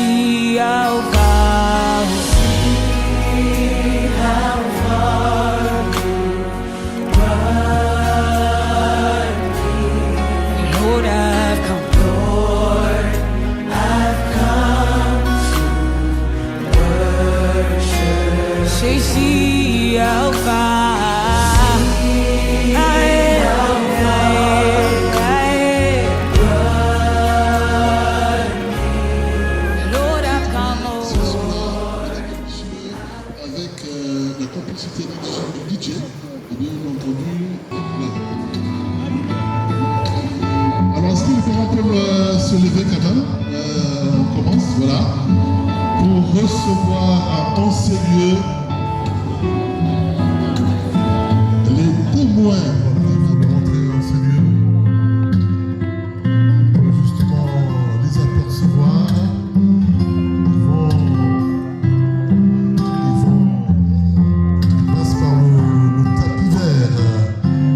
see how far, see how far you've brought me. Lord, I've come, Lord, I've come to worship. Say, see how far. Se lever quand même, on commence, voilà, pour recevoir en sérieux les témoins. Voilà, de rentrer en sérieux pour justement les apercevoir. Ils passent par le tapis vert,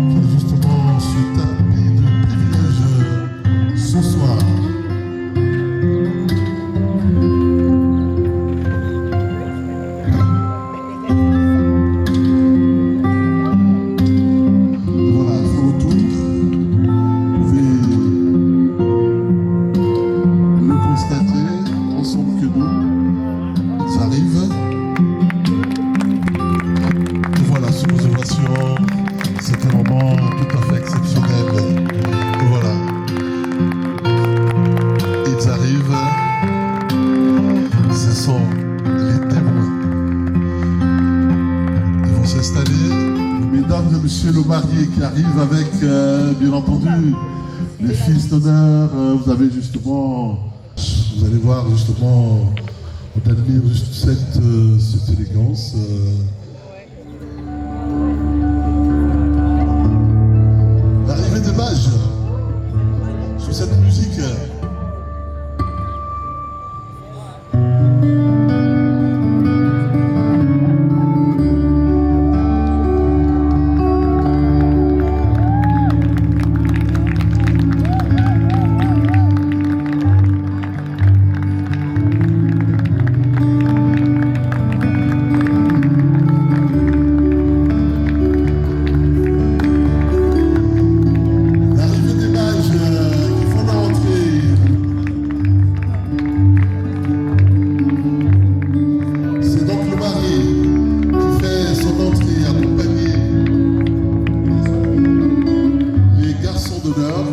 qui est justement ce tapis de privilège ce soir. C'était un moment tout à fait exceptionnel. Et voilà. Ils arrivent. Ce sont les témoins. Ils vont s'installer. Mesdames et messieurs le marié qui arrive avec, bien entendu, les fils d'honneur. Vous avez justement, vous allez voir justement, on admire juste cette élégance. Des mages sur cette musique.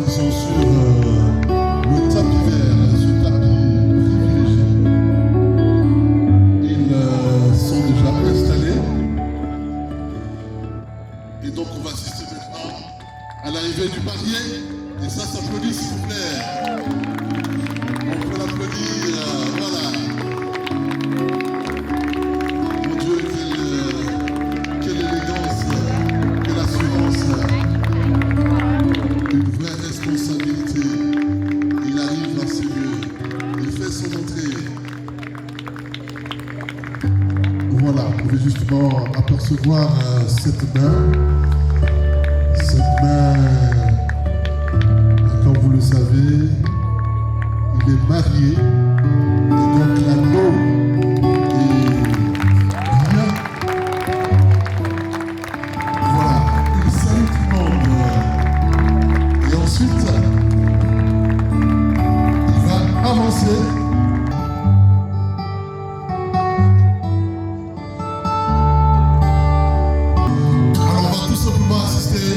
Qui sont sur le tapis vert, ce tapis privilégié. Ils sont déjà installés. Et donc on va assister maintenant à l'arrivée du marié. Et ça s'applaudit s'il vous plaît. On peut l'applaudir, voilà. Mon Dieu, quelle élégance, quelle assurance. Une vraie responsabilité. Il arrive dans ces lieux. Il fait son entrée. Voilà, vous pouvez justement apercevoir cette main. Cette main, comme vous le savez, il est marié. Et donc l'anneau est bien. Voilà, il salue tout le monde. Et ensuite, il va avancer. Alors on va tout simplement assister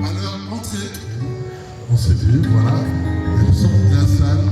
à leur entrée. On s'est vu, voilà. Et nous sommes dans la salle.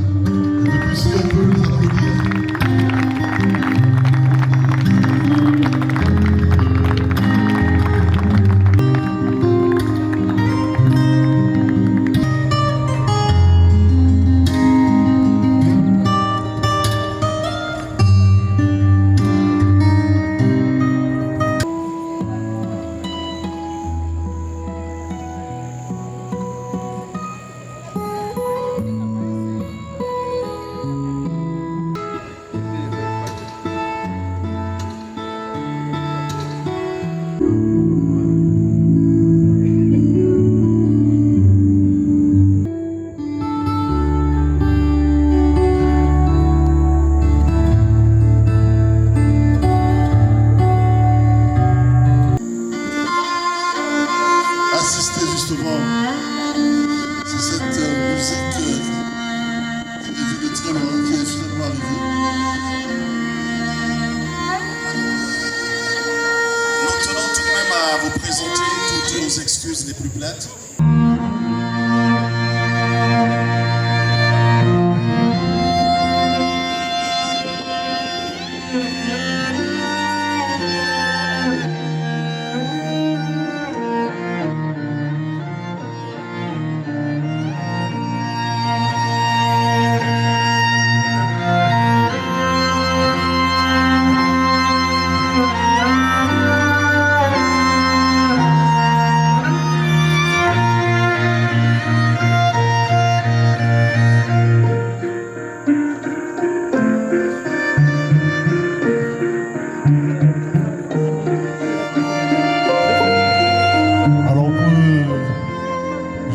nos excuses les plus plates.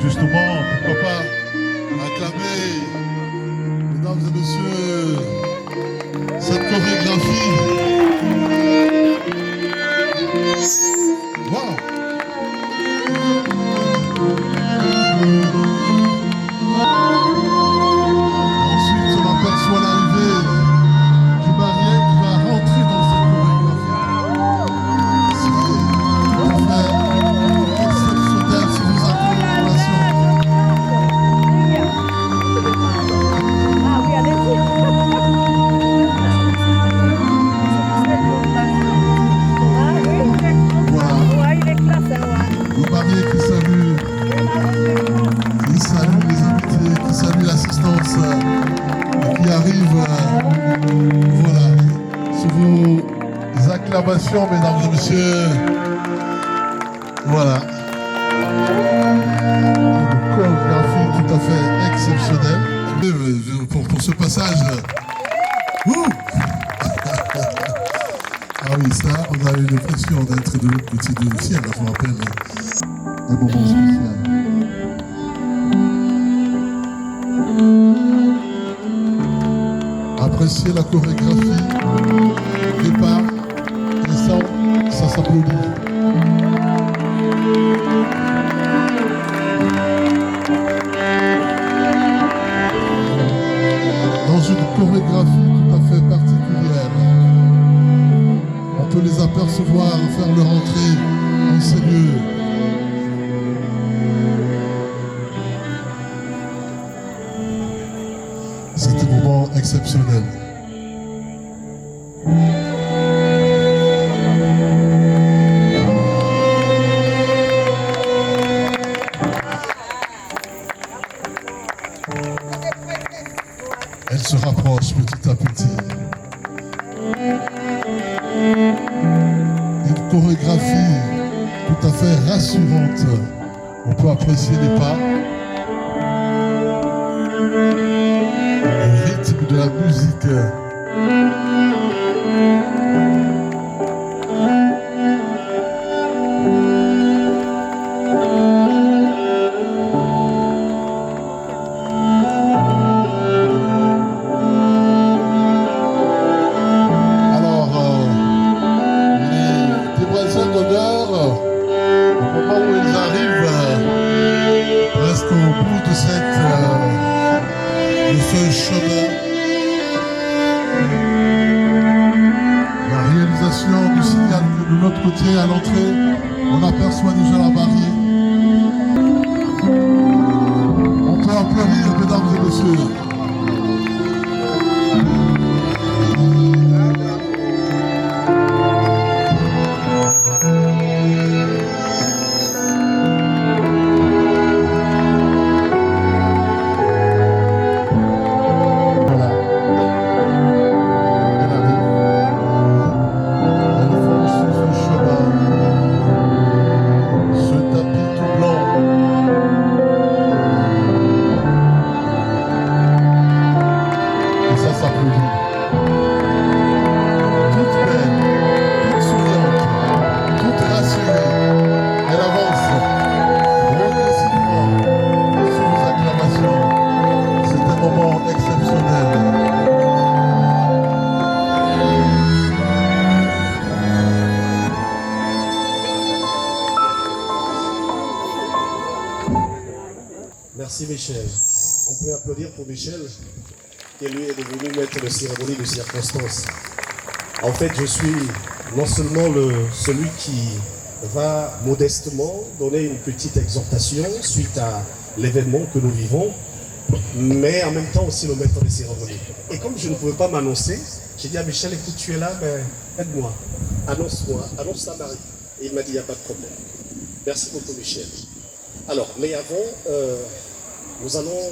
Justement, pourquoi pas acclamer, mesdames et messieurs, cette chorégraphie. Wow! Ensuite, on aperçoit l'arrivée du marié qui va rentrer dans cette chorégraphie. C'est tout à fait exceptionnel si vous acclamation. Le marié qui salue les invités, qui salue l'assistance et qui arrive, voilà, sous vos acclamations, mesdames et messieurs. Voilà. Une chorégraphie tout à fait exceptionnelle. Pour ce passage. Ah oui, ça, on a eu l'impression d'être de l'autre côté de ciel, je me rappelle. Un moment spécial. Appréciez la chorégraphie, départ, et ça s'applaudit. Dans une chorégraphie tout à fait particulière, on peut les apercevoir faire leur entrée dans ces lieux. C'est un moment exceptionnel. Elle se rapproche petit à petit. Une chorégraphie tout à fait rassurante. On peut apprécier les pas. Le rythme de la musique. Ce chemin, la réalisation du signal que de l'autre côté à l'entrée, on aperçoit déjà la mariée. On peut applaudir, mesdames et messieurs. Merci Michel. On peut applaudir pour Michel, qui lui est devenu maître de cérémonie de circonstance. En fait, je suis non seulement celui qui va modestement donner une petite exhortation suite à l'événement que nous vivons, mais en même temps aussi le maître des cérémonies. Et comme je ne pouvais pas m'annoncer, j'ai dit à Michel, écoute, tu es là, ben, aide-moi, annonce à Marie. Et il m'a dit, il n'y a pas de problème. Merci beaucoup, Michel. Alors, mais avant, nous allons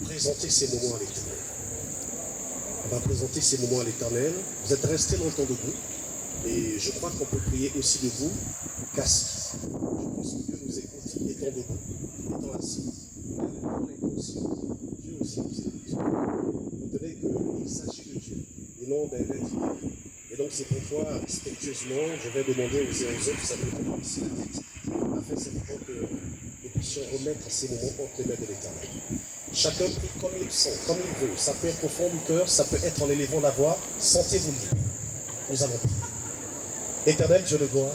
présenter ces moments à l'Éternel. On va présenter ces moments à l'Éternel. Vous êtes restés longtemps debout. Et je crois qu'on peut prier aussi debout qu'assis. Je pense que Dieu nous écoute étant debout, étant assis. On est conscient. Dieu aussi nous écoute. Retenez qu'il s'agit de Dieu et non d'un être humain. Et donc c'est pourquoi, respectueusement, je vais demander aux uns et aux autres, ça peut être ici la tête, afin simplement que nous puissions remettre ces moments entre les mains de l'Éternel. Chacun prie comme il sent, comme il veut. Ça peut être au fond du cœur, ça peut être en élevant la voix. Sentez-vous libre. Nous allons prier. Éternel Dieu de gloire,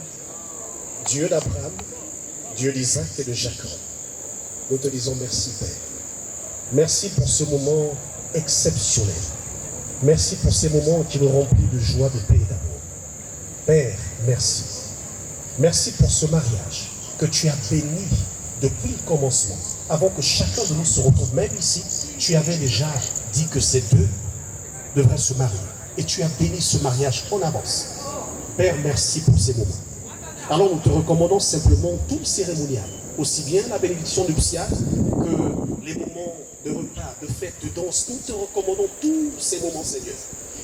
Dieu d'Abraham, Dieu d'Isaac et de Jacob, nous te disons merci Père. Merci pour ce moment exceptionnel. Merci pour ces moments qui nous remplissent de joie, de paix et d'amour. Père, merci. Merci pour ce mariage que tu as béni depuis le commencement. Avant que chacun de nous se retrouve, même ici, tu avais déjà dit que ces deux devraient se marier. Et tu as béni ce mariage en avance. Père, merci pour ces moments. Alors nous te recommandons simplement tout le cérémonial, aussi bien la bénédiction nuptiale que les moments de repas, de fête, de danse. Nous te recommandons tous ces moments, Seigneur.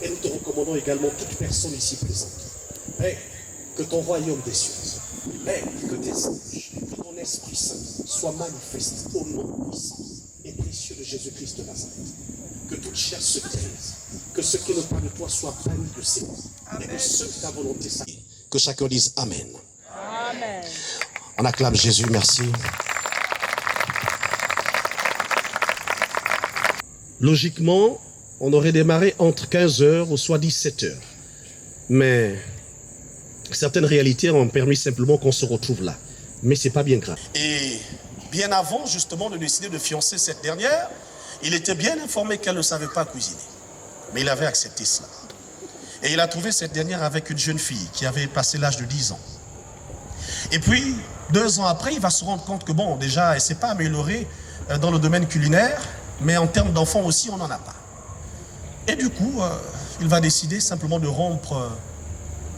Et nous te recommandons également toute personne ici présente. Père, que ton royaume des cieux, Père, que tes anges, que ton Esprit Saint soit manifeste au nom puissant et précieux de Jésus-Christ de Nazareth. Que toute chair se taise, que ce qui n'est pas de toi soit banni de ses mots, et que ce que ta volonté s'appelle. Que chacun dise Amen. Amen. On acclame Jésus, merci. Logiquement, on aurait démarré entre 15h ou soit 17h. Mais certaines réalités ont permis simplement qu'on se retrouve là. Mais ce n'est pas bien grave. Et bien avant justement de décider de fiancer cette dernière, il était bien informé qu'elle ne savait pas cuisiner. Mais il avait accepté cela. Et il a trouvé cette dernière avec une jeune fille qui avait passé l'âge de 10 ans. Et puis, 2 ans après, il va se rendre compte que bon, déjà, elle ne s'est pas améliorée dans le domaine culinaire, mais en termes d'enfants aussi, on n'en a pas. Et du coup, il va décider simplement de rompre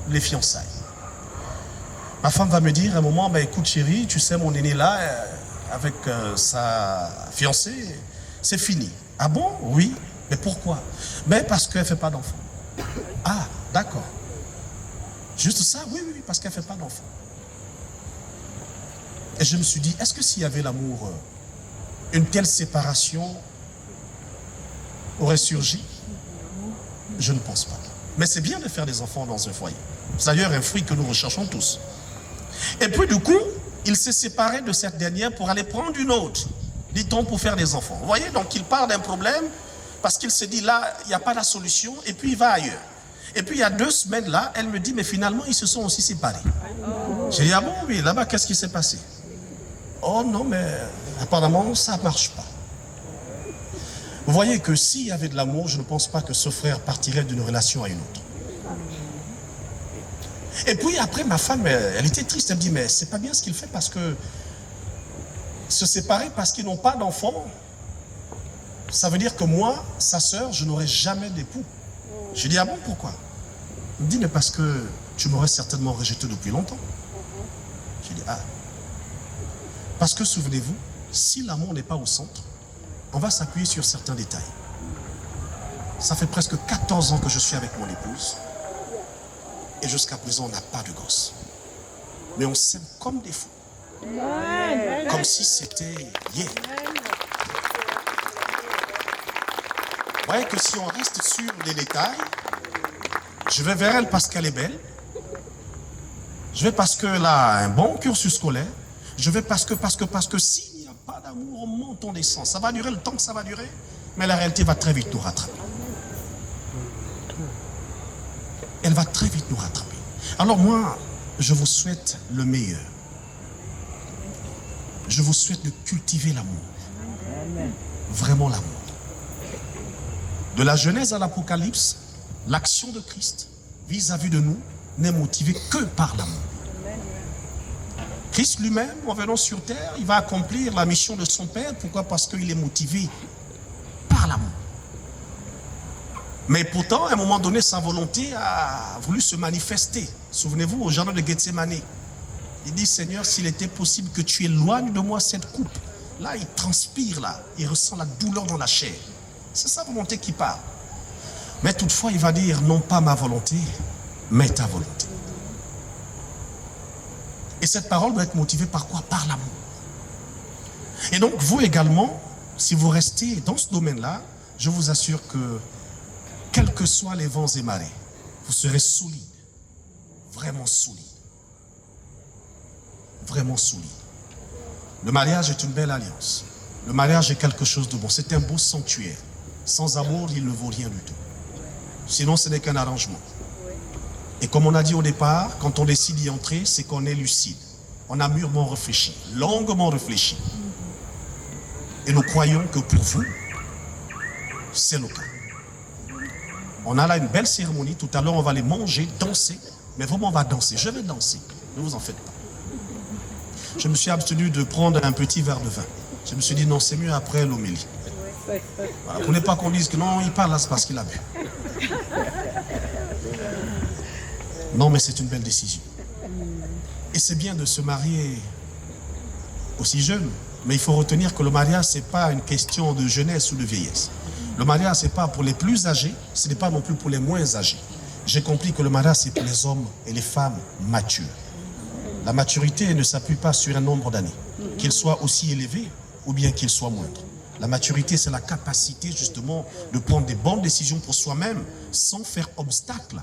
les fiançailles. Ma femme va me dire à un moment, ben, écoute chérie, tu sais, mon aîné là, avec sa fiancée, c'est fini. Ah bon? Oui. Mais pourquoi? Ben parce qu'elle ne fait pas d'enfant. Ah, d'accord. Juste ça? Oui, parce qu'elle ne fait pas d'enfant. Et je me suis dit, est-ce que s'il y avait l'amour, une telle séparation aurait surgi? Je ne pense pas. Mais c'est bien de faire des enfants dans un foyer. C'est d'ailleurs un fruit que nous recherchons tous. Et puis du coup, il s'est séparé de cette dernière pour aller prendre une autre, dit-on, pour faire des enfants. Vous voyez, donc il part d'un problème parce qu'il se dit là, il n'y a pas la solution, et puis il va ailleurs. Et puis il y a 2 semaines là, elle me dit, mais finalement, ils se sont aussi séparés. J'ai dit, ah bon, oui, là-bas, qu'est-ce qui s'est passé? Oh non, mais apparemment, ça ne marche pas. Vous voyez que s'il y avait de l'amour, je ne pense pas que ce frère partirait d'une relation à une autre. Et puis après, ma femme, elle était triste. Elle me dit, mais c'est pas bien ce qu'il fait parce que se séparer parce qu'ils n'ont pas d'enfants, ça veut dire que moi, sa sœur, je n'aurai jamais d'époux. Je dis, ah bon, pourquoi? Il me dit, mais parce que tu m'aurais certainement rejeté depuis longtemps. Je dis, ah. Parce que souvenez-vous, si l'amour n'est pas au centre, on va s'appuyer sur certains détails. Ça fait presque 14 ans que je suis avec mon épouse. Et jusqu'à présent, on n'a pas de gosse. Mais on s'aime comme des fous. Comme si c'était hier. Vous voyez que si on reste sur les détails, je vais vers elle parce qu'elle est belle. Je vais parce qu'elle a un bon cursus scolaire. Je vais parce que s'il n'y a pas d'amour, on monte, on descend. Ça va durer le temps que ça va durer, mais la réalité va très vite nous rattraper. Elle va très vite nous rattraper. Alors moi, je vous souhaite le meilleur. Je vous souhaite de cultiver l'amour. Vraiment l'amour. De la Genèse à l'Apocalypse, l'action de Christ vis-à-vis de nous n'est motivée que par l'amour. Christ lui-même, en venant sur terre, il va accomplir la mission de son Père. Pourquoi? Parce qu'il est motivé par l'amour. Mais pourtant, à un moment donné, sa volonté a voulu se manifester. Souvenez-vous, au jardin de Gethsémani, il dit, Seigneur, s'il était possible que tu éloignes de moi cette coupe. Là, il transpire, là, il ressent la douleur dans la chair. C'est sa volonté qui part. Mais toutefois, il va dire, non pas ma volonté, mais ta volonté. Et cette parole doit être motivée par quoi? Par l'amour. Et donc, vous également, si vous restez dans ce domaine-là, je vous assure que, quels que soient les vents et marées, vous serez solide, vraiment solide. Vraiment solide. Le mariage est une belle alliance. Le mariage est quelque chose de bon. C'est un beau sanctuaire. Sans amour, il ne vaut rien du tout. Sinon, ce n'est qu'un arrangement. Et comme on a dit au départ, quand on décide d'y entrer, c'est qu'on est lucide. On a mûrement réfléchi, longuement réfléchi. Et nous croyons que pour vous, c'est le cas. On a là une belle cérémonie. Tout à l'heure, on va aller manger, danser. Mais vraiment, on va danser. Je vais danser. Ne vous en faites pas. Je me suis abstenu de prendre un petit verre de vin. Je me suis dit, non, c'est mieux après l'homélie. Voilà, pour ne pas qu'on dise que non, il parle là, c'est parce qu'il a bu. Non, mais c'est une belle décision. Et c'est bien de se marier aussi jeune. Mais il faut retenir que le mariage, ce n'est pas une question de jeunesse ou de vieillesse. Le mariage, ce n'est pas pour les plus âgés, ce n'est pas non plus pour les moins âgés. J'ai compris que le mariage, c'est pour les hommes et les femmes matures. La maturité ne s'appuie pas sur un nombre d'années, qu'il soit aussi élevé ou bien qu'il soit moindre. La maturité, c'est la capacité justement de prendre des bonnes décisions pour soi-même sans faire obstacle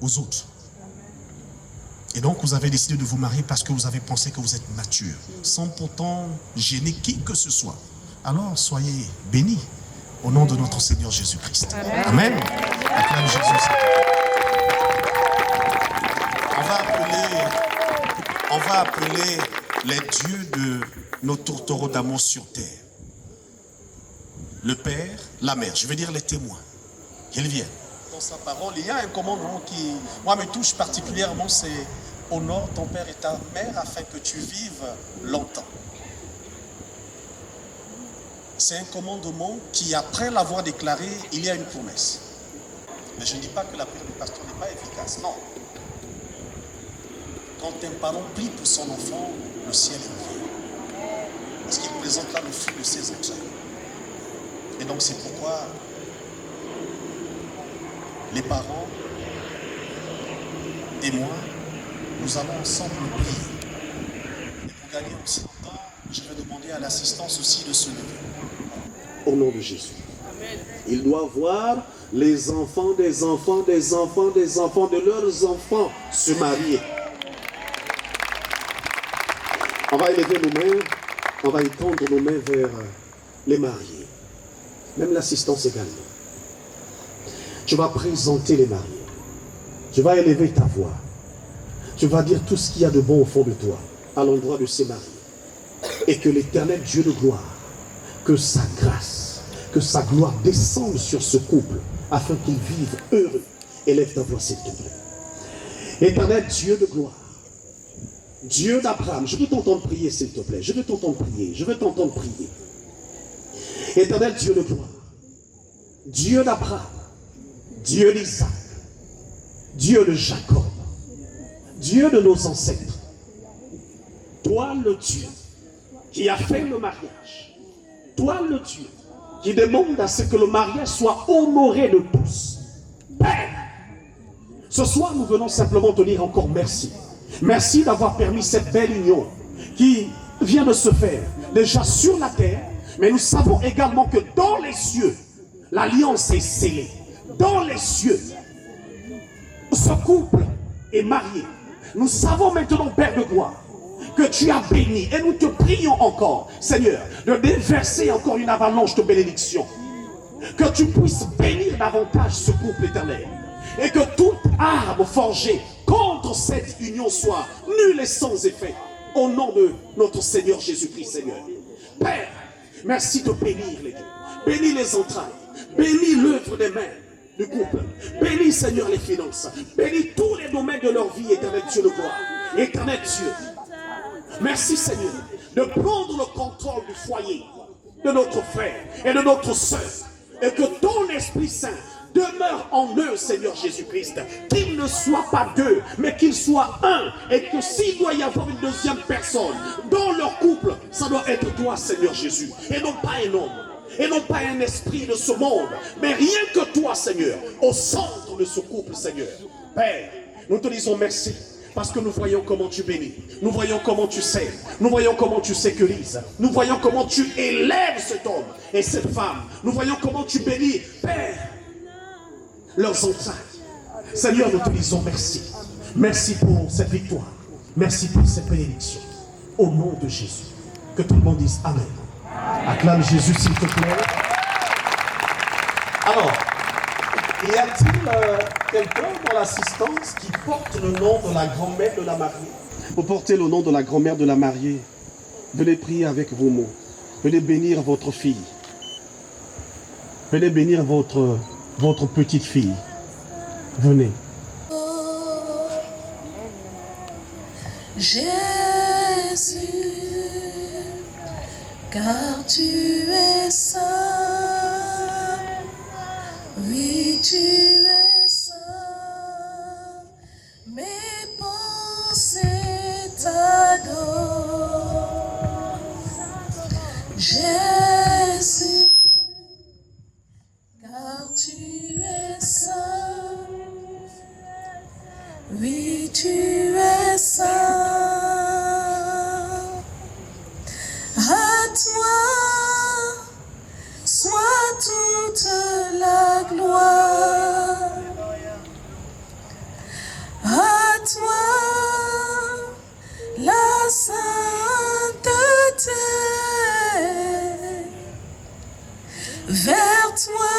aux autres. Et donc, vous avez décidé de vous marier parce que vous avez pensé que vous êtes mature, sans pourtant gêner qui que ce soit. Alors, soyez bénis au nom de notre Seigneur Jésus-Christ. Amen. Acclame Jésus. On va appeler les dieux de nos tourtereaux d'amour sur terre. Le Père, la Mère, je veux dire les témoins, qu'ils viennent. Dans sa parole, il y a un commandement qui, moi, me touche particulièrement, c'est honore ton Père et ta Mère afin que tu vives longtemps. C'est un commandement qui, après l'avoir déclaré, il y a une promesse. Mais je ne dis pas que la prière du pasteur n'est pas efficace, non. Quand un parent prie pour son enfant, le ciel est ouvert. Parce qu'il présente là le fruit de ses entrailles. Et donc c'est pourquoi les parents et moi, nous allons ensemble prier. Et pour gagner aussi le temps, je vais demander à l'assistance aussi de se lever. Au nom de Jésus. Amen. Il doit voir les enfants des enfants, des enfants, des enfants de leurs enfants se marier. On va élever nos mains, on va étendre nos mains vers les mariés. Même l'assistance également. Tu vas présenter les mariés. Tu vas élever ta voix. Tu vas dire tout ce qu'il y a de bon au fond de toi, à l'endroit de ces mariés. Et que l'Éternel Dieu de gloire, que sa grâce, que sa gloire descende sur ce couple, afin qu'ils vivent heureux. Élève ta voix, s'il te plaît. Éternel Dieu de gloire, Dieu d'Abraham, je veux t'entendre prier, s'il te plaît. Je veux t'entendre prier. Je veux t'entendre prier. Éternel Dieu de gloire, Dieu d'Abraham, Dieu d'Isaac, Dieu de Jacob, Dieu de nos ancêtres, toi le Dieu qui a fait le mariage, toi le Dieu qui demande à ce que le mariage soit honoré de tous. Père, ce soir nous venons simplement te dire encore merci. Merci d'avoir permis cette belle union qui vient de se faire déjà sur la terre, mais nous savons également que dans les cieux, l'alliance est scellée. Dans les cieux, ce couple est marié. Nous savons maintenant, Père de gloire, que tu as béni. Et nous te prions encore, Seigneur, de déverser encore une avalanche de bénédiction. Que tu puisses bénir davantage ce couple éternel. Et que toute arme forgée contre cette union soit nulle et sans effet. Au nom de notre Seigneur Jésus-Christ, Seigneur. Père, merci de bénir les deux. Bénis les entrailles. Bénis l'œuvre des mains du couple. Bénis, Seigneur, les finances. Bénis tous les domaines de leur vie, éternel Dieu de gloire. Éternel Dieu, Merci Seigneur de prendre le contrôle du foyer de notre frère et de notre sœur. Et que ton Esprit Saint demeure en eux, Seigneur Jésus-Christ. Qu'ils ne soient pas deux, mais qu'ils soient un. Et que s'il doit y avoir une deuxième personne dans leur couple, ça doit être toi, Seigneur Jésus. Et non pas un homme. Et non pas un esprit de ce monde. Mais rien que toi, Seigneur, au centre de ce couple, Seigneur. Père, nous te disons merci. Parce que nous voyons comment tu bénis. Nous voyons comment tu sais. Nous voyons comment tu sécurises. Nous voyons comment tu élèves cet homme et cette femme. Nous voyons comment tu bénis, Père, leurs entrailles. Seigneur, nous te disons merci. Merci pour cette victoire. Merci pour cette bénédiction. Au nom de Jésus. Que tout le monde dise Amen. Acclame Jésus, s'il te plaît. Alors, y a-t-il quelqu'un dans l'assistance qui porte le nom de la grand-mère de la mariée? Vous portez le nom de la grand-mère de la mariée. Venez prier avec vos mots. Venez bénir votre fille. Venez bénir votre petite fille. Venez. Jésus, car tu es saint. Oui, tu es saint. Mes pensées t'adorent. Jésus, car tu es saint. Oui, tu es saint. À toi soit toute la gloire. À toi la sainteté. Vers toi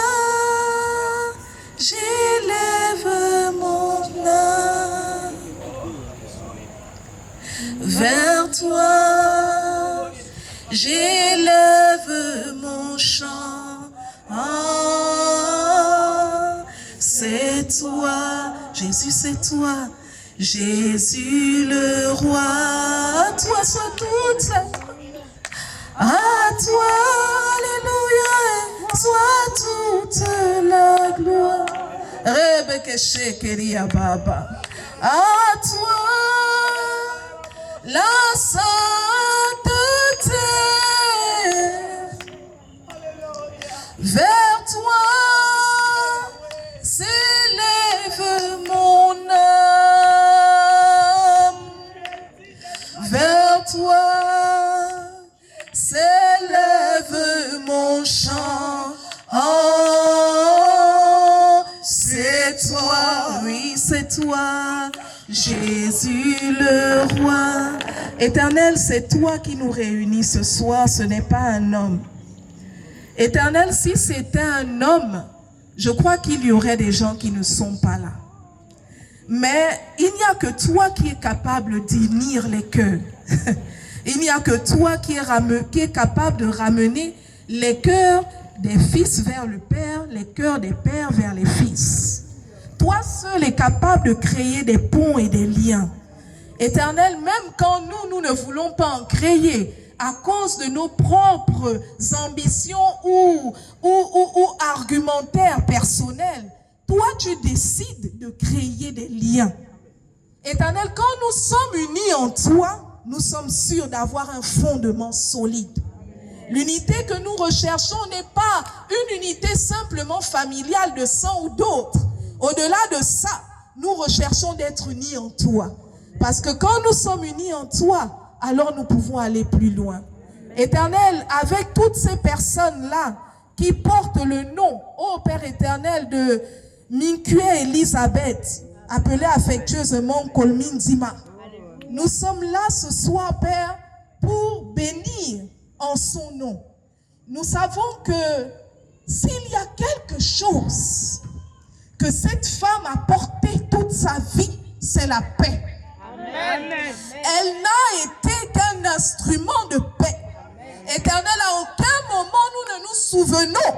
j'élève mon âme. Vers toi j'élève mon chant. Ah, c'est toi, Jésus, c'est toi, Jésus le roi. À toi soit toute la gloire. À toi, alléluia, soit toute la gloire. Rebeke shekeria baba. À toi la sainteté. Vers toi s'élève mon âme. Vers toi s'élève mon chant. Oh, c'est toi, oui, c'est toi, Jésus le roi. Éternel, c'est toi qui nous réunis ce soir, ce n'est pas un homme. Éternel, si c'était un homme, je crois qu'il y aurait des gens qui ne sont pas là. Mais il n'y a que toi qui es capable d'unir les cœurs. Il n'y a que toi qui est capable de ramener les cœurs des fils vers le Père, les cœurs des pères vers les fils. Toi seul es capable de créer des ponts et des liens. Éternel, même quand nous ne voulons pas en créer, à cause de nos propres ambitions ou argumentaires personnels, toi tu décides de créer des liens. Éternel, quand nous sommes unis en toi, nous sommes sûrs d'avoir un fondement solide. L'unité que nous recherchons n'est pas une unité simplement familiale de sang ou d'autres. Au-delà de ça, nous recherchons d'être unis en toi. Parce que quand nous sommes unis en toi, alors nous pouvons aller plus loin. Éternel, avec toutes ces personnes-là qui portent le nom, ô Père éternel, de Minkue Elisabeth, appelée affectueusement Kolmin Zima, nous sommes là ce soir, Père, pour bénir en son nom. Nous savons que s'il y a quelque chose que cette femme a porté toute sa vie, c'est la paix. Amen. Elle n'a été qu'un instrument de paix. Éternel, à aucun moment nous ne nous souvenons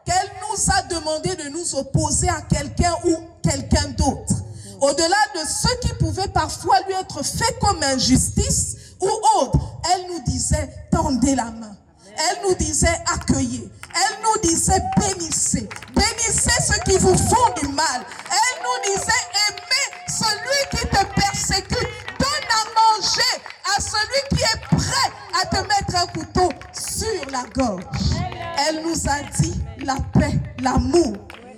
qu'elle nous a demandé de nous opposer à quelqu'un ou quelqu'un d'autre. Au-delà de ce qui pouvait parfois lui être fait comme injustice ou autre, elle nous disait tendez la main. Elle nous disait accueillez. Elle nous disait bénissez. Bénissez ceux qui vous font du mal. Elle nous disait aimez celui qui te persécute. Donne à manger à celui qui est prêt à te mettre un couteau sur la gorge. Elle nous a dit la paix, l'amour.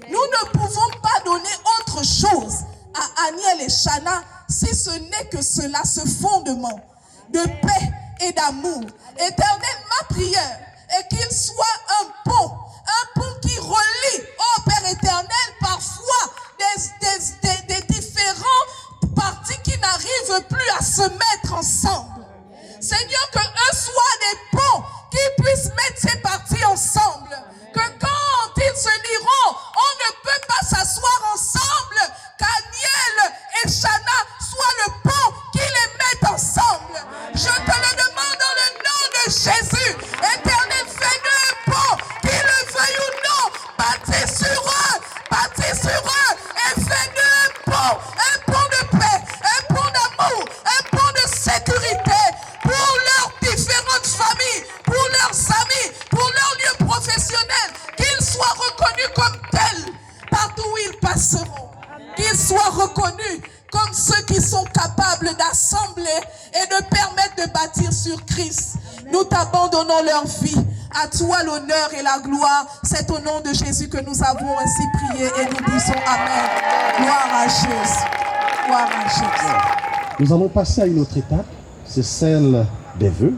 Nous ne pouvons pas donner autre chose à Aniel et Chana si ce n'est que cela, ce fondement de paix et d'amour. Éternel, ma prière est qu'il soit un pont qui relie, oh Père éternel, parfois des différents parties qui n'arrivent plus à se mettre ensemble. Seigneur, que eux soient des ponts qui puissent mettre ces parties ensemble. Que quand ils se liront, on ne peut pas s'asseoir ensemble. Qu'Aniel et Chana soient le pont qui les mette ensemble. Je te le demande dans le nom de Jésus. Éternel, fais-nous un pont, qu'ils le veuillent ou non. Bâtis sur eux et fais-nous un pont de paix, un pont d'amour, un pont de sécurité pour leurs différentes familles, pour leurs amis, pour leurs lieux professionnels, qu'ils soient reconnus comme tels partout où ils passeront, qu'ils soient reconnus comme ceux qui sont capables d'assembler et de permettre de bâtir sur Christ. Nous t'abandonnons leur vie. À toi l'honneur et la gloire. C'est au nom de Jésus que nous avons ainsi prié et nous disons Amen. Gloire à Jésus. Gloire à Jésus. Nous allons passer à une autre étape, c'est celle des vœux.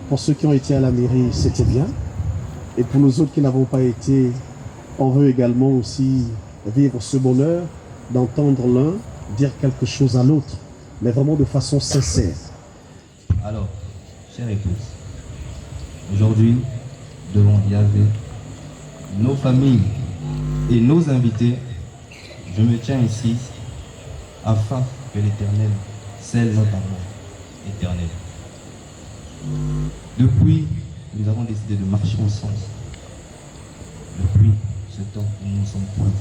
Pour ceux qui ont été à la mairie, c'était bien. Et pour nous autres qui n'avons pas été, on veut également aussi vivre ce bonheur d'entendre l'un dire quelque chose à l'autre, mais vraiment de façon sincère. Alors, chère épouse, aujourd'hui, devant Yahvé, nos familles et nos invités, je me tiens ici afin que l'Éternel scelle notre amour éternel. Depuis, nous avons décidé de marcher ensemble. Depuis ce temps où nous nous sommes pointés,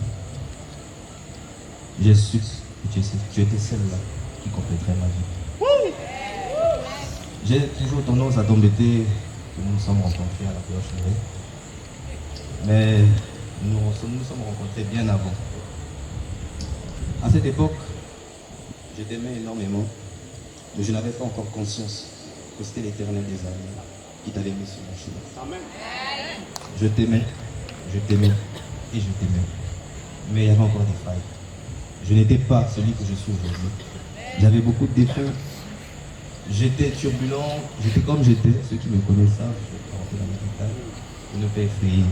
j'ai su que tu étais celle-là qui compléterait ma vie. J'ai toujours tendance à t'embêter que nous nous sommes rencontrés à la Clocherie. Mais nous nous sommes rencontrés bien avant. À cette époque, je t'aimais énormément, mais je n'avais pas encore conscience que c'était l'Éternel des armées qui t'avait mis sur mon chemin. Amen. Je t'aimais et je t'aimais. Mais il y avait encore des failles. Je n'étais pas celui que je suis aujourd'hui. J'avais beaucoup de défauts. J'étais turbulent, j'étais comme j'étais. Ceux qui me connaissent savent, je vais rentrer dans mes détails pour ne pas effrayer.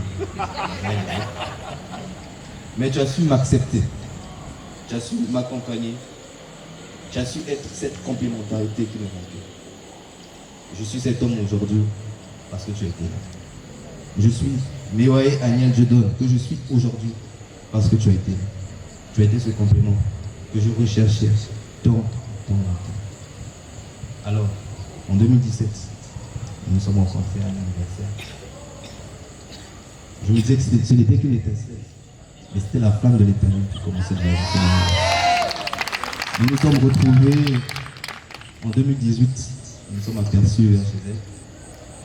Mais tu as su m'accepter. Tu as su m'accompagner. Tu as su être cette complémentarité qui me manquait. Je suis cet homme aujourd'hui parce que tu as été là. Je suis Mewae Aniel Jedon, que je suis aujourd'hui parce que tu as été là. Tu as été ce complément que je recherchais tant longtemps. Alors, en 2017, nous sommes rencontrés à l'anniversaire. Je me disais que ce n'était qu'une étincelle, mais c'était la flamme de l'Éternel qui commençait à brûler. Nous nous sommes retrouvés en 2018. Nous nous sommes aperçus chez elle.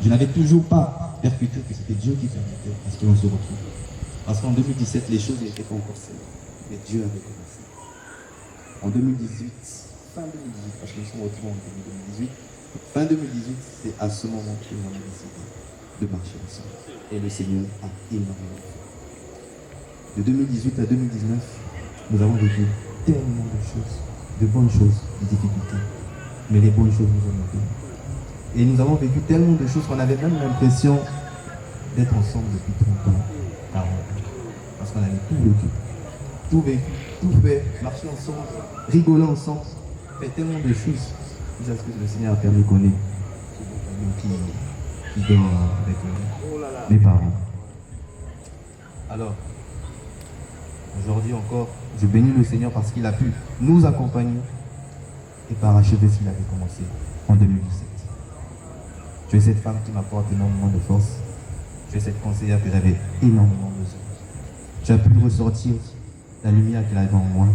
Je n'avais toujours pas percuté que c'était Dieu qui permettait à ce que l'on se retrouve. Parce qu'en 2017, les choses n'étaient pas encore celles, mais Dieu avait commencé. En 2018, fin 2018, parce que nous sommes retrouvés en 2018, fin 2018, c'est à ce moment que nous avons décidé de marcher ensemble. Et le Seigneur a énormément fait. De 2018 à 2019, nous avons vécu tellement de choses, de bonnes choses, de difficultés. Mais les bonnes choses nous ont aidés. Et nous avons vécu tellement de choses qu'on avait même l'impression d'être ensemble depuis 30 ans, 40 ans. Parce qu'on avait tout vécu, tout fait, marché ensemble, rigoler ensemble, fait tellement de choses. C'est ce que le Seigneur a permis qu'on ait. Qui dort avec mes parents. Alors, aujourd'hui encore, je bénis le Seigneur parce qu'il a pu nous accompagner et parachever ce qu'il avait commencé en 2017. Tu es cette femme qui m'apporte énormément de force. Tu es cette conseillère que j'avais énormément besoin. Tu as pu ressortir la lumière qu'il avait en moi.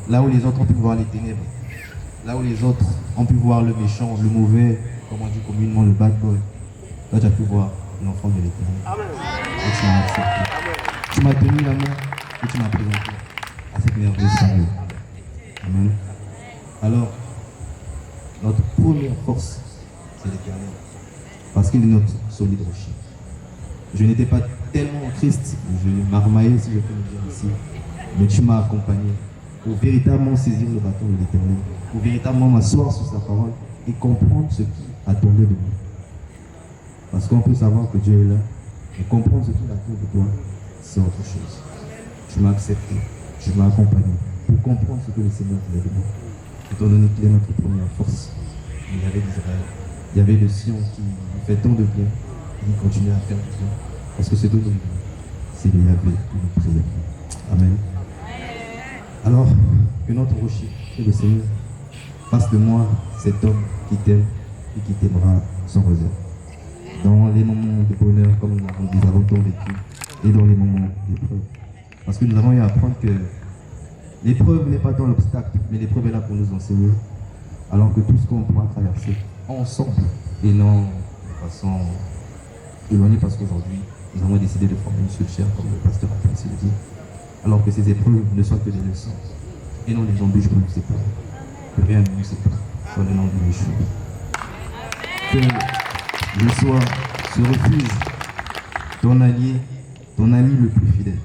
Là où les autres ont pu voir les ténèbres, Là où les autres ont pu voir le méchant, le mauvais, comme on dit communément le bad boy, toi tu as pu voir l'enfant de l'Éternel. Et tu m'as accepté. Tu m'as tenu la main et tu m'as présenté à cette merveilleuse famille. Amen. Alors, notre première force, c'est l'Éternel. Parce qu'il est notre solide rocher. Je n'étais pas tellement triste, je m'armaillais si je peux le dire ici, mais tu m'as accompagné pour véritablement saisir le bâton de l'Éternel, pour véritablement m'asseoir sur sa parole et comprendre ce qui attendait de moi. Parce qu'on peut savoir que Dieu est là, mais comprendre ce qu'il attend de toi, c'est autre chose. Tu m'as accepté, tu m'as accompagné pour comprendre ce que le Seigneur voulait de moi. Étant donné qu'il est notre première force, il y avait d'Israël, il y avait le Sion qui fait tant de bien, et qui continue à faire du bien. Parce que ce que nous vivons, c'est le Yahvé que nous prions. Amen. Alors, que notre rocher, que le Seigneur, fasse de moi cet homme qui t'aime et qui t'aimera sans réserve. Dans les moments de bonheur, comme nous avons tant vécu, et dans les moments d'épreuve. Parce que nous avons eu à apprendre que l'épreuve n'est pas dans l'obstacle, mais l'épreuve est là pour nous enseigner. Alors que tout ce qu'on pourra traverser ensemble et non de façon éloignée, parce qu'aujourd'hui, nous avons décidé de former une seule chair, comme le pasteur a pu le dire. Alors que ces épreuves ne soient que des leçons et non des embûches pour nous séparer. Que rien ne nous sépare, soit le nom de Yeshua. Que je sois ce refuge, ton allié, ton ami le plus fidèle.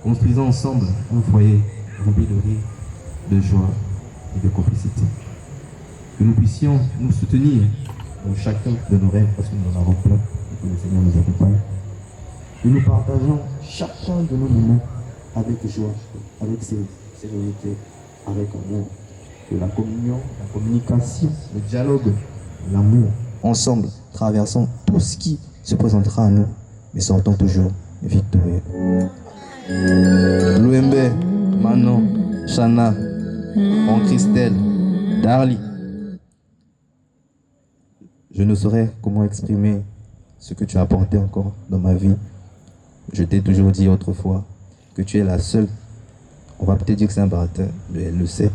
Construisons ensemble un foyer rempli de rire, de joie et de complicité. Que nous puissions nous soutenir dans chacun de nos rêves, parce que nous en avons plein et que le Seigneur nous accompagne. Que nous partageons chacun de nos moments avec joie, avec sérénité, avec amour. Que la communion, la communication, le dialogue, l'amour, ensemble, traversons tout ce qui se présentera à nous, mais sortons toujours victorieux. Louembe, Manon, Chana, Christelle, Darly. Je ne saurais comment exprimer ce que tu as apporté encore dans ma vie. Je t'ai toujours dit autrefois que tu es la seule, on va peut-être dire que c'est un baratin, mais elle le sait,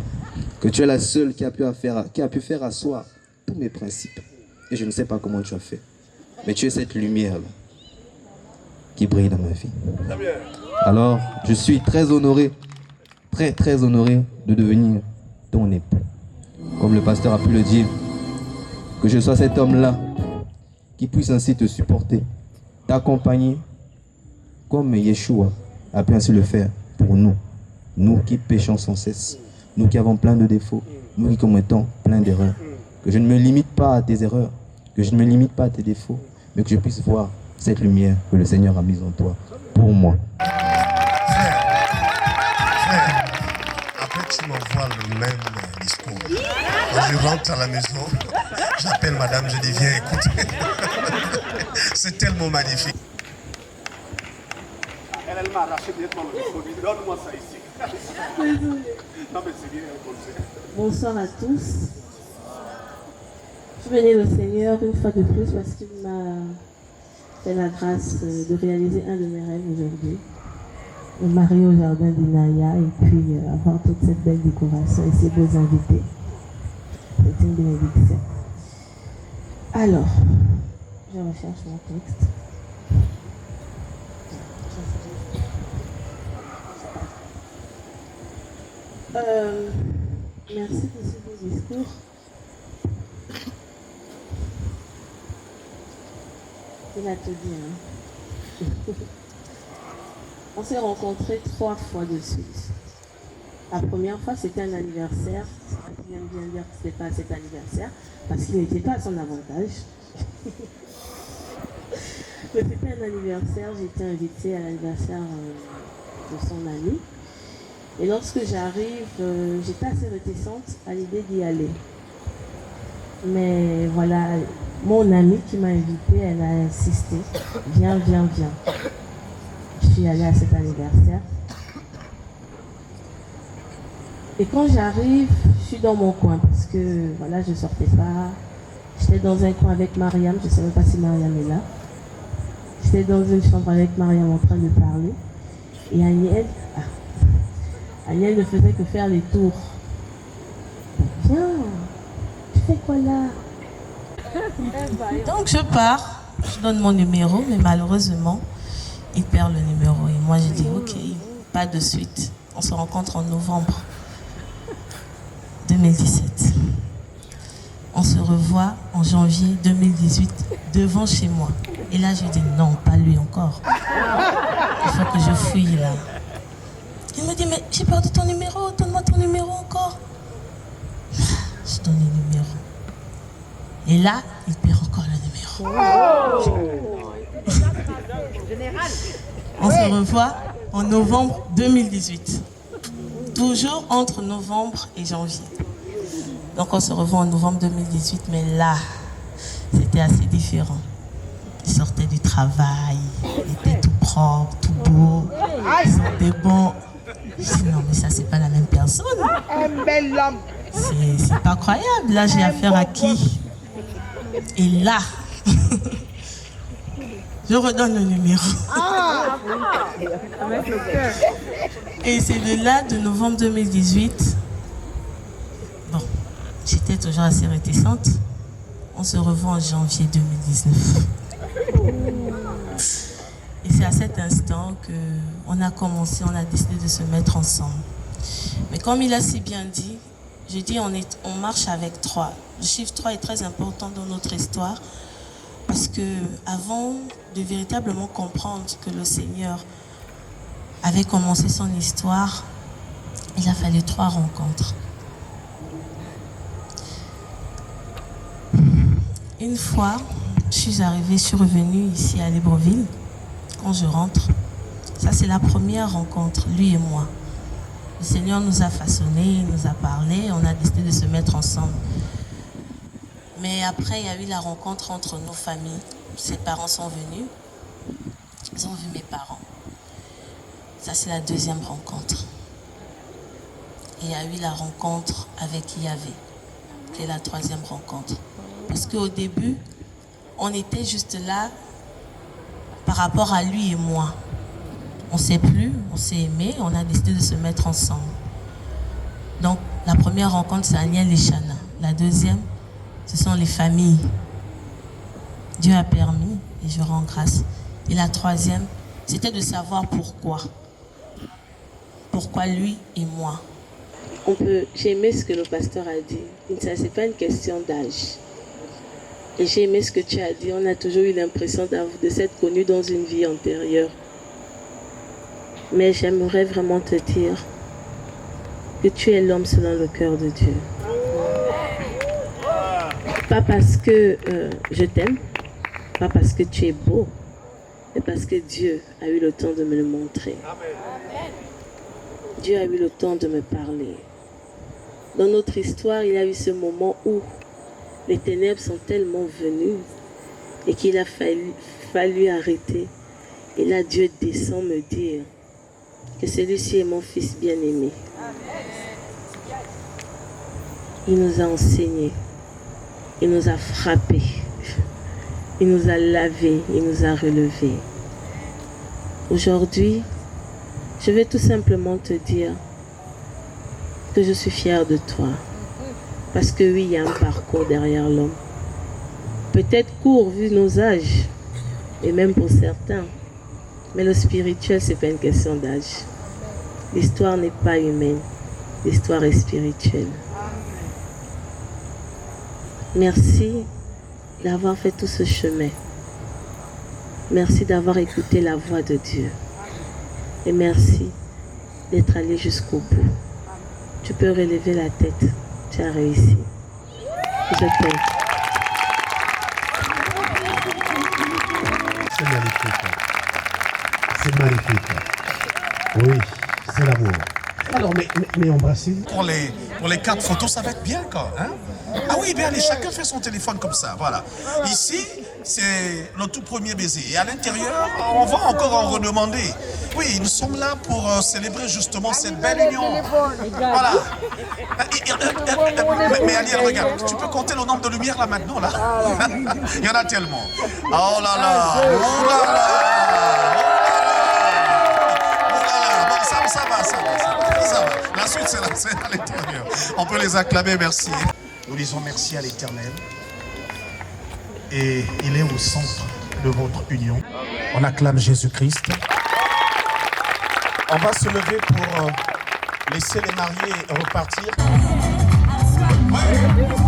que tu es la seule qui a pu faire asseoir tous mes principes. Et je ne sais pas comment tu as fait, mais tu es cette lumière-là qui brille dans ma vie. Alors, je suis très honoré, très honoré de devenir ton époux. Comme le pasteur a pu le dire, que je sois cet homme-là qui puisse ainsi te supporter, t'accompagner, comme Yeshua a pu ainsi le faire pour nous. Nous qui péchons sans cesse, nous qui avons plein de défauts, nous qui commettons plein d'erreurs. Que je ne me limite pas à tes erreurs, que je ne me limite pas à tes défauts, mais que je puisse voir cette lumière que le Seigneur a mise en toi pour moi. Frère, après tu m'envoies le même discours. Quand je rentre à la maison, j'appelle madame, je dis viens écoute. C'est tellement magnifique. Elle m'a arraché directement le discours. Donne-moi ça ici. Non mais c'est bien comme ça. Bonsoir à tous. Je bénis le Seigneur une fois de plus parce qu'il m'a fait la grâce de réaliser un de mes rêves aujourd'hui. Me marier au jardin d'Inaya et puis avoir toute cette belle décoration et ces beaux invités. C'est une bénédiction. Alors, je recherche mon texte. Merci pour ce beau discours. Il a tout dit, hein. On s'est rencontrés 3 fois de suite. La première fois, c'était un anniversaire. Je viens de dire que ce n'était pas cet anniversaire, parce qu'il n'était pas à son avantage. Mais c'était un anniversaire, j'ai été invitée à l'anniversaire de son ami. Et lorsque j'arrive, j'étais assez réticente à l'idée d'y aller. Mais voilà, mon amie qui m'a invitée, elle a insisté. Viens. Je suis allée à cet anniversaire. Et quand j'arrive, je suis dans mon coin parce que voilà, je ne sortais pas. J'étais dans un coin avec Mariam, je ne sais même pas si Mariam est là. J'étais dans une chambre avec Mariam en train de parler. Et Agnès ne faisait que faire les tours. Viens, tu fais quoi là? Donc je pars, je donne mon numéro, mais malheureusement, il perd le numéro. Et moi, j'ai dit, ok, pas de suite. On se rencontre en novembre 2017. On se revoit en janvier 2018 devant chez moi. Et là, je dis, non, pas lui encore. Il faut que je fouille là. Il me dit, mais j'ai perdu ton numéro, donne-moi ton numéro encore. Je donne le numéro. Et là, il perd encore le numéro. On se revoit en novembre 2018. Toujours entre novembre et janvier. Donc on se revoit en novembre 2018, mais là, c'était assez différent. Il sortait du travail, il était tout propre, tout beau, il sentait bon. Je dis non, mais ça, c'est pas la même personne. Un bel homme. C'est pas croyable. Là, j'ai affaire à qui? Et là, je redonne le numéro. Avec le cœur. Et c'est de là, de novembre 2018. Bon, j'étais toujours assez réticente. On se revoit en janvier 2019. Et c'est à cet instant qu'on a commencé, on a décidé de se mettre ensemble. Mais comme il a si bien dit, je dis on marche avec 3. Le chiffre 3 est très important dans notre histoire parce que avant de véritablement comprendre que le Seigneur avait commencé son histoire, il a fallu 3 rencontres. Une fois, je suis revenue ici à Libreville. Quand je rentre, ça c'est la première rencontre, lui et moi. Le Seigneur nous a façonnés, il nous a parlé, on a décidé de se mettre ensemble. Mais après, il y a eu la rencontre entre nos familles. Ses parents sont venus, ils ont vu mes parents. Ça c'est la deuxième rencontre. Et il y a eu la rencontre avec Yahvé, qui est la troisième rencontre. Parce qu'au début, on était juste là par rapport à lui et moi. On ne s'est plus, on s'est aimé, on a décidé de se mettre ensemble. Donc, la première rencontre, c'est Aniel et Chana. La deuxième, ce sont les familles. Dieu a permis, et je rends grâce. Et la troisième, c'était de savoir pourquoi. Pourquoi lui et moi. J'ai aimé ce que le pasteur a dit. Ça, c'est pas une question d'âge. Et j'ai aimé ce que tu as dit. On a toujours eu l'impression de s'être connus dans une vie antérieure. Mais j'aimerais vraiment te dire que tu es l'homme selon le cœur de Dieu. Pas parce que je t'aime, pas parce que tu es beau, mais parce que Dieu a eu le temps de me le montrer. Dieu a eu le temps de me parler. Dans notre histoire, il y a eu ce moment où les ténèbres sont tellement venues et qu'il a fallu arrêter. Et là, Dieu descend me dire que celui-ci est mon fils bien-aimé. Il nous a enseigné, il nous a frappés, il nous a lavés, il nous a relevés. Aujourd'hui, je vais tout simplement te dire que je suis fière de toi. Parce que oui, il y a un parcours derrière l'homme. Peut-être court vu nos âges, et même pour certains. Mais le spirituel, ce n'est pas une question d'âge. L'histoire n'est pas humaine, l'histoire est spirituelle. Merci d'avoir fait tout ce chemin. Merci d'avoir écouté la voix de Dieu. Et merci d'être allé jusqu'au bout. Tu peux relever la tête. Tu as réussi. Je t'aime. C'est magnifique. C'est magnifique. Oui, c'est l'amour. Alors, mais embrassez-vous. Pour les 4 photos, ça va être bien, quoi. Hein? Ah oui, bien, allez, chacun fait son téléphone comme ça, voilà. Ici, c'est le tout premier baiser. Et à l'intérieur, on va encore en redemander. Oui, nous sommes là pour célébrer justement cette belle union. Voilà. Mais Aliel, regarde, tu peux compter le nombre de lumières là maintenant, là. Il y en a tellement. Oh là là, oh là là. Ça va. La la suite, c'est à l'intérieur. On peut les acclamer, merci. Nous disons merci à l'Éternel. Et il est au centre de votre union. On acclame Jésus-Christ. On va se lever pour laisser les mariés repartir. Ouais.